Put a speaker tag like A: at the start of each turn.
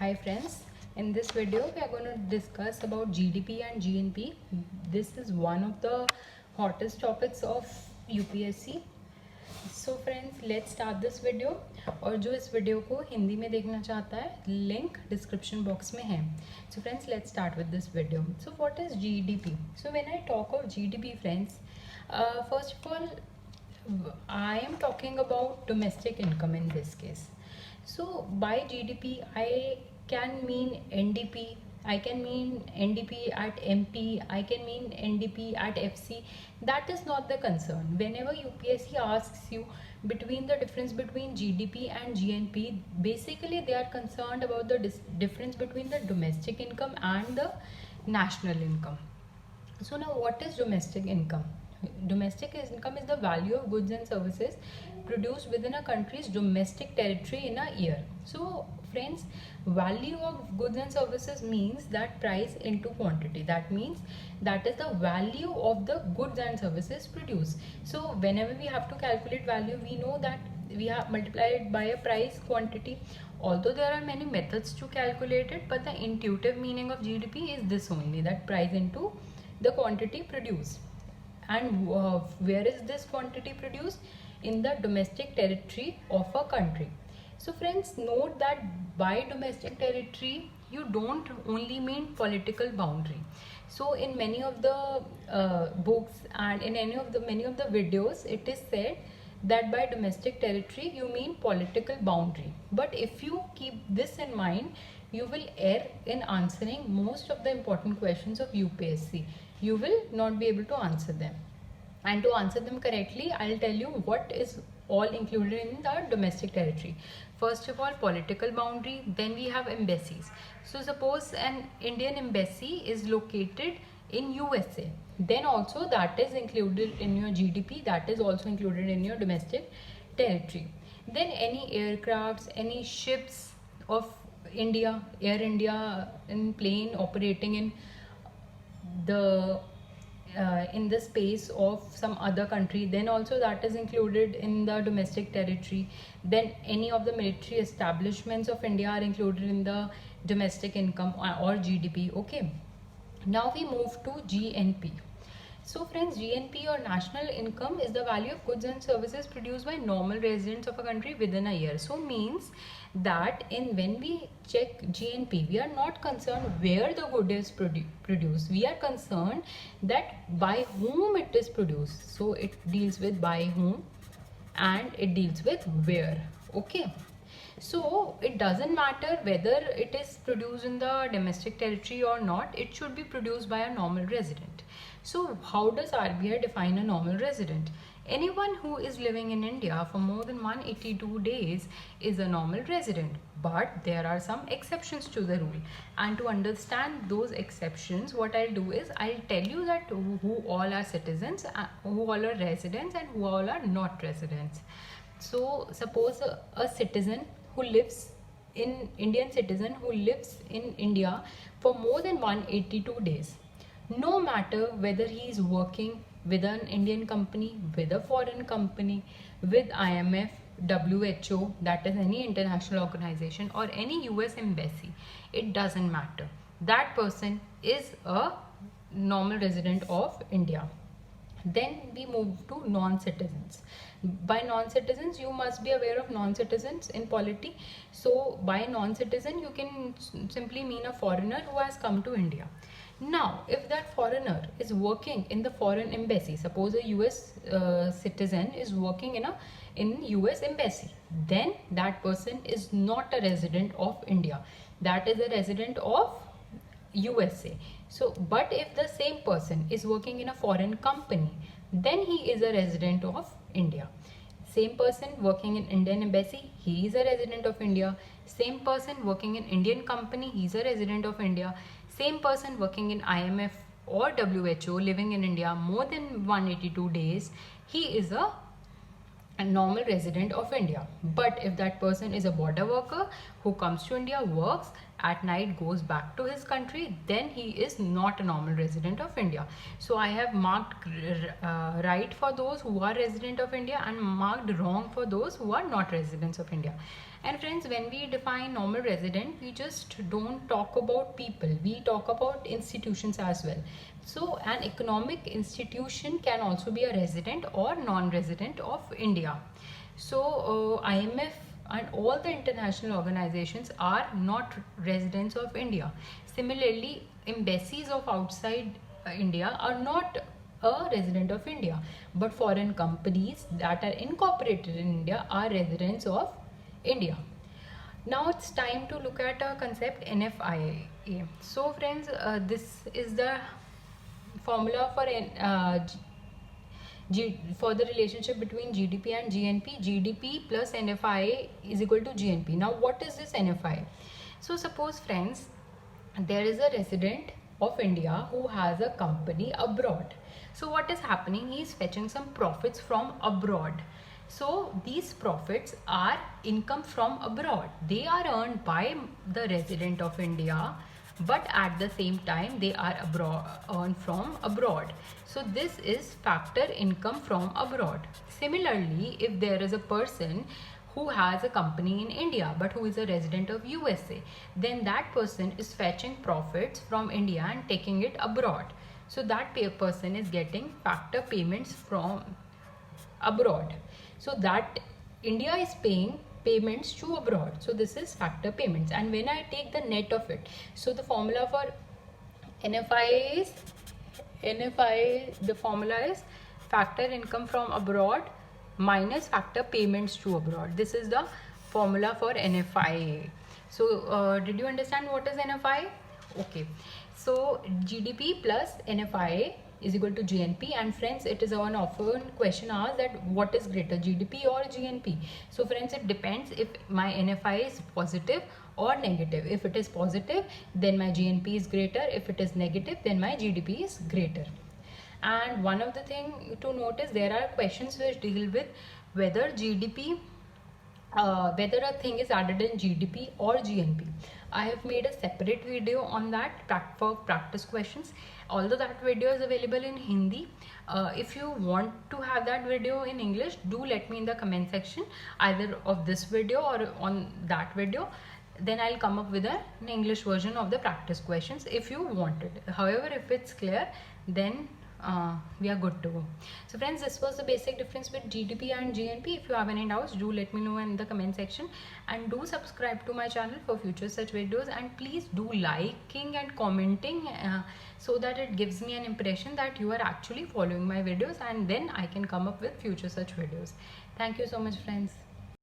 A: Hi friends, in this video we are going to discuss about GDP and GNP. This is one of the hottest topics of UPSC. So friends, let's start this video. और जो इस video को हिंदी में देखना चाहता है, link description box में है. So friends, let's start with this video. So what is GDP? So when I talk of GDP friends, first of all, I am talking about domestic income in this case. So by GDP I can mean NDP, I can mean NDP at MP, I can mean NDP at FC. That is not the concern. Whenever UPSC asks you between the difference between GDP and GNP, basically they are concerned about the difference between the domestic income and the national income. So now what is domestic income? Domestic income is the value of goods and services produced within a country's domestic territory in a year. So friends, value of goods and services means that price into quantity. That means that is the value of the goods and services produced. So whenever we have to calculate value, we know that we have multiplied by a price quantity. Although there are many methods to calculate it, but the intuitive meaning of GDP is this only, that price into the quantity produced. And where is this quantity produced? In the domestic territory of a country. So friends, note that by domestic territory you don't only mean political boundary. So in many of the books and in many of the videos, it is said that by domestic territory you mean political boundary. But if you keep this in mind, you will err in answering most of the important questions of UPSC. You will not be able to answer them. And to answer them correctly, I'll tell you what is all included in the domestic territory. First of all, political boundary, then we have embassies. So suppose an Indian embassy is located in USA, then also that is included in your GDP, that is also included in your domestic territory. Then any aircrafts, any ships of India, Air India in plane operating in the space of some other country, then also that is included in the domestic territory. Then any of the military establishments of India are included in the domestic income or GDP. Okay, now we move to GNP. So friends, GNP or national income is the value of goods and services produced by normal residents of a country within a year. So means that when we check GNP, we are not concerned where the good is produced. We are concerned that by whom it is produced. So it deals with by whom and it deals with where. Okay. So it doesn't matter whether it is produced in the domestic territory or not, it should be produced by a normal resident. So how does RBI define a normal resident? Anyone who is living in India for more than 182 days is a normal resident. But there are some exceptions to the rule. And to understand those exceptions, what I'll do is I'll tell you that who all are citizens, who all are residents and who all are not residents. So suppose a citizen who lives in Indian citizen who lives in India for more than 182 days, no matter whether he is working with an Indian company, with a foreign company, with IMF, WHO, that is any international organization, or any US embassy, it doesn't matter. That person is a normal resident of India. Then we move to non-citizens. By non-citizens, you must be aware of non-citizens in polity. So by non-citizen, you can simply mean a foreigner who has come to India. Now, if that foreigner is working in the foreign embassy, suppose a US citizen is working in US embassy, then that person is not a resident of India. That is a resident of USA. So, but if the same person is working in a foreign company, then he is a resident of India. Same person working in Indian embassy, he is a resident of India. Same person working in Indian company, he is a resident of India. Same person working in IMF or WHO living in India more than 182 days, he is a normal resident of India. But if that person is a border worker who comes to India, works at night goes back to his country, then he is not a normal resident of India. So I have marked right for those who are resident of India and marked wrong for those who are not residents of India. And friends, when we define normal resident, we just don't talk about people, we talk about institutions as well. So an economic institution can also be a resident or non-resident of India. So IMF and all the international organizations are not residents of India. Similarly, embassies of outside India are not a resident of India, but foreign companies that are incorporated in India are residents of India. Now it's time to look at a concept, NFIA. So friends, this is the formula for the relationship between GDP and GNP. GDP plus NFIA is equal to GNP. Now what is this NFIA? So suppose friends, there is a resident of India who has a company abroad. So what is happening? He is fetching some profits from abroad. So these profits are income from abroad. They are earned by the resident of India, but at the same time they are earned from abroad. So this is factor income from abroad. Similarly, if there is a person who has a company in India but who is a resident of USA, then that person is fetching profits from India and taking it abroad. So that person is getting factor payments from abroad. So that India is paying payments to abroad. So this is factor payments. And when I take the net of it, so the formula for NFIA is, the formula is factor income from abroad minus factor payments to abroad. This is the formula for NFIA. So did you understand what is NFIA? Okay. So GDP plus NFIA is equal to GNP, and friends, it is an often question asked that what is greater, GDP or GNP? So friends, it depends if my NFI is positive or negative. If it is positive, then my GNP is greater. If it is negative, then my GDP is greater. And one of the thing to notice, there are questions which deal with whether GDP, whether a thing is added in GDP or GNP. I have made a separate video on that for practice questions. Although that video is available in Hindi, if you want to have that video in English, do let me in the comment section, either of this video or on that video. Then I'll come up with an English version of the practice questions if you want it. However, if it's clear, then we are good to go. So friends, this was the basic difference with GDP and GNP. If you have any doubts, do let me know in the comment section, and do subscribe to my channel for future such videos, and please do liking and commenting so that it gives me an impression that you are actually following my videos, and then I can come up with future such videos. Thank you so much friends.